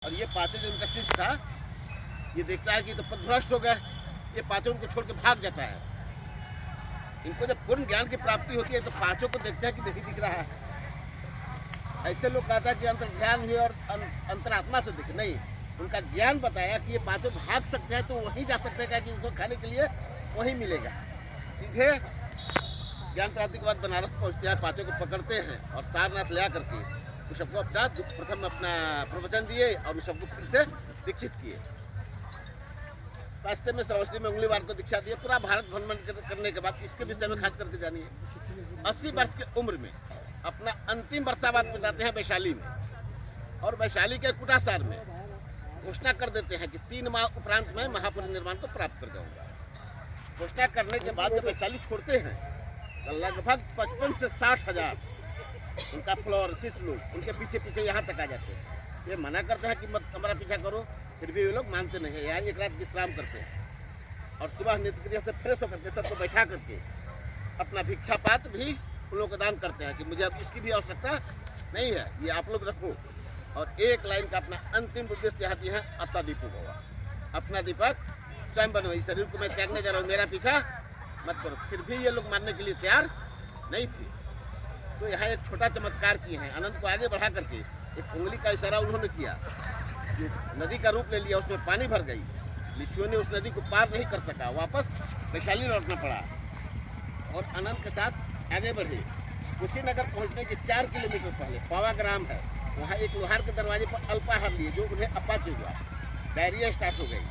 और ये पांचों जो उनका शिष्य था, ये देखता है कि तो पथभ्रष्ट हो गए, ये पांचों उनको छोड़ के भाग जाता है। इनको जब पूर्ण ज्ञान की प्राप्ति होती है तो पांचों को देखते हैं कि नहीं दिख रहा है। ऐसे लोग कहता है कि अंतर्ध्यान हुए और अंतरात्मा से दिखे, नहीं, उनका ज्ञान बताया कि ये पांचों भाग सकते हैं तो वहीं जा सकते हैं कि उनको खाने के लिए वहीं मिलेगा। सीधे ज्ञान प्राप्ति के बाद बनारस पहुंचते हैं, पांचों को पकड़ते हैं और सारनाथ ले करके उन सबको अपना प्रथम अपना प्रवचन दिए और उन सबको फिर से दीक्षित किए। रास्ते में श्रावस्ती में उंगलीवार को दीक्षा दिए। पूरा भारत भ्रमण करने के बाद इसके विषय में खास करके जानिए। 80 वर्ष की उम्र में अपना अंतिम वर्षावास बिताते हैं वैशाली में, और वैशाली के कुटासार में घोषणा कर देते हैं कि 3 माह उपरांत में महापरिनिर्वाण को प्राप्त कर जाऊंगा। घोषणा करने के बाद जब वैशाली छोड़ते हैं तो लगभग 55 से 60 हजार उनका फ्लोर शिष्य लोग उनके पीछे पीछे यहाँ तक आ जाते हैं। ये मना करते हैं कि मत हमारा पीछा करो, फिर भी वे लोग मानते नहीं है। यहाँ एक रात विश्राम करते हैं और सुबह नित्य क्रिया से फ्रेश होकर के सबको बैठा करके अपना भिक्षा पात्र भी उन लोगों को दान करते हैं कि मुझे अब इसकी भी आवश्यकता नहीं है, ये आप लोग रखो। और एक लाइन का अपना अंतिम उद्देश्य यहाँ दिया है, अपना दीपक होगा, अपना दीपक स्वयं बनो, इस शरीर को मैं त्यागने जा रहा हूँ, मेरा पीछा मत करो। फिर भी ये लोग मानने के लिए तैयार नहीं थे। तो यहाँ एक छोटा चमत्कार किए हैं, अनंत को आगे बढ़ा करके एक उंगली का इशारा उन्होंने किया, नदी का रूप ले लिया, उसमें पानी भर गई। लिच्छुओं ने उस नदी को पार नहीं कर सका, वापस वैशाली लौटना पड़ा और अनंत के साथ आगे बढ़े। कुशीनगर पहुंचने के 4 किलोमीटर पहले पावाग्राम है, वहाँ एक लोहार के दरवाजे पर अल्पाहार लिए जो उन्हें अपाचे हुआ, डायरिया स्टार्ट हो गई।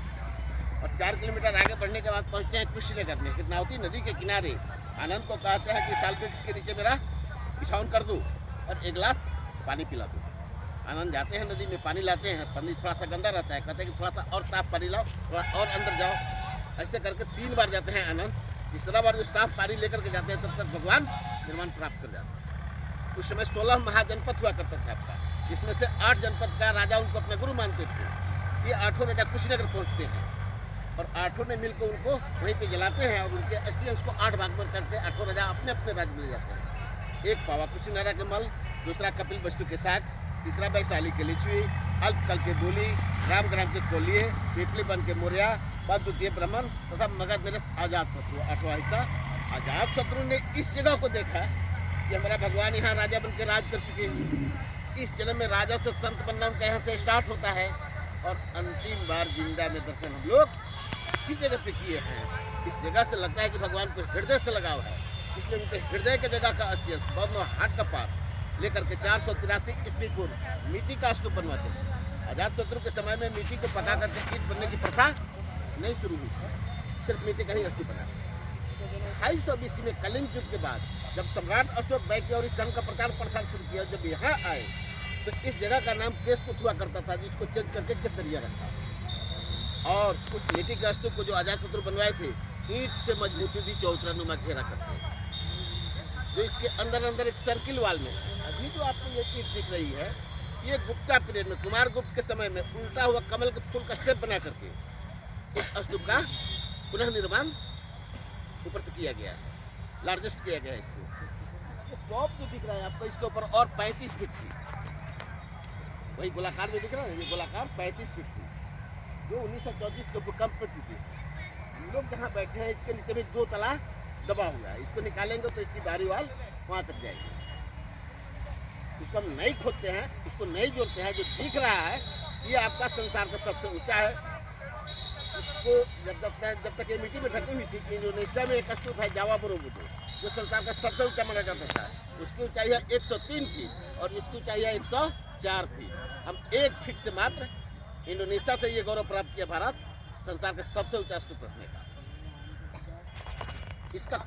और 4 किलोमीटर आगे बढ़ने के बाद पहुंचते हैं कुशीनगर में, हिरनावती नदी के किनारे। आनंद को कहते हैं कि साल वृक्ष के नीचे मेरा बिछावन कर दूँ और एक गिलास पानी पिला दूँ। आनंद जाते हैं, नदी में पानी लाते हैं, पानी थोड़ा सा गंदा रहता है, कहते हैं कि थोड़ा सा और साफ पानी लाओ, थोड़ा और अंदर जाओ। ऐसे करके 3 बार जाते हैं आनंद। तीसरा बार जो साफ पानी लेकर के जाते हैं तब तक भगवान निर्वाण प्राप्त कर जाते हैं। उस समय 16 महाजनपद हुआ करता था आपका, जिसमें से 8 जनपद का राजा उनको अपने गुरु मानते थे। ये 8 राजा कुशीनगर पहुँचते हैं और 8 ने मिलकर उनको वहीं पे जलाते हैं और उनके अस्थि उसको 8 भाग में करके 8 राजा अपने अपने राज्य में ले जाते हैं। एक पावा कुशीनगर के मल, दूसरा कपिल वस्तु के साग, तीसरा वैशाली के लिच्छवी, अल्पकल के बोली, रामग्राम के कोलिए, पीपली बन के मोरिया, बाद द्वितीय ब्राह्मण तथा मगध नरेश आजाद शत्रु 8वां हिस्सा। आजाद शत्रु ने इस जगह को देखा कि हमारा भगवान यहाँ राजा बन के राज कर चुके हैं। इस जन्म में राजा से संत बनना उनका यहाँ से स्टार्ट होता है और अंतिम बार जिंदा में दर्शन हम लोग इसी जगह पे किए हैं। इस जगह से लगता है कि भगवान को हृदय से लगाव है, इसलिए उनके हृदय के जगह का अस्थि बौद्ध हाट का पार लेकर के 483 ईस्वी पूर्व मिट्टी का स्तूप बनवाते हैं। आजाद शत्रु के समय में मिट्टी को पका करके ईंट बनने की प्रथा नहीं शुरू हुई, सिर्फ मिट्टी का ही अस्थि बना। 250 ईस्वी में कलिंग युग के बाद जब सम्राट अशोक बैठे और इस धर्म का प्रचार प्रसार शुरू किया, जब यहाँ आए तो इस जगह का नाम केशकुट हुआ करता था, जिसको चेंज करके केसरिया रखा। और उस मिट्टी के स्तूप को जो आजाद शत्रु बनवाए थे, ईंट से मजबूती दी, चौतरानुमा घेरा करते, जो इसके अंदर अंदर एक सर्किल वाल में। अभी जो आपको ये ईंट दिख रही है, ये गुप्ता पीरियड में कुमार गुप्त के समय में उल्टा हुआ कमल के फूल का शेप बना करके इस स्तूप का पुनः निर्माण ऊपर से किया गया है, लार्जेस्ट किया गया है इसको। ये टॉप जो दिख रहा है आपको, इसके ऊपर और 35 फीट थी, वही गोलाकार जो दिख रहा है, ये गोलाकार 35 फीट थी, जो 1934 के भूकंप में टूटी। हम लोग जहाँ बैठे हैं इसके नीचे भी 2 तला दबा हुआ है, इसको निकालेंगे तो इसकी बाहरी वाल वहाँ तक जाएगी। इसको हम नहीं खोदते हैं, इसको नहीं जोड़ते हैं। जो दिख रहा है ये आपका संसार का सबसे ऊंचा है। इसको जब तक ये मिट्टी में ढकी हुई थी, इंडोनेशिया में एक स्तूप है जावा बरोबुदुर, जो संसार का सबसे ऊंचा माना जाता था, उसकी ऊंचाई है 103 फीट और इसकी ऊंचाई है 104 फीट। हम 1 फीट से मात्र इंडोनेशिया से ये गौरव प्राप्त किया, भारत संसार का सबसे ऊंचा स्तूप रखने का। इसका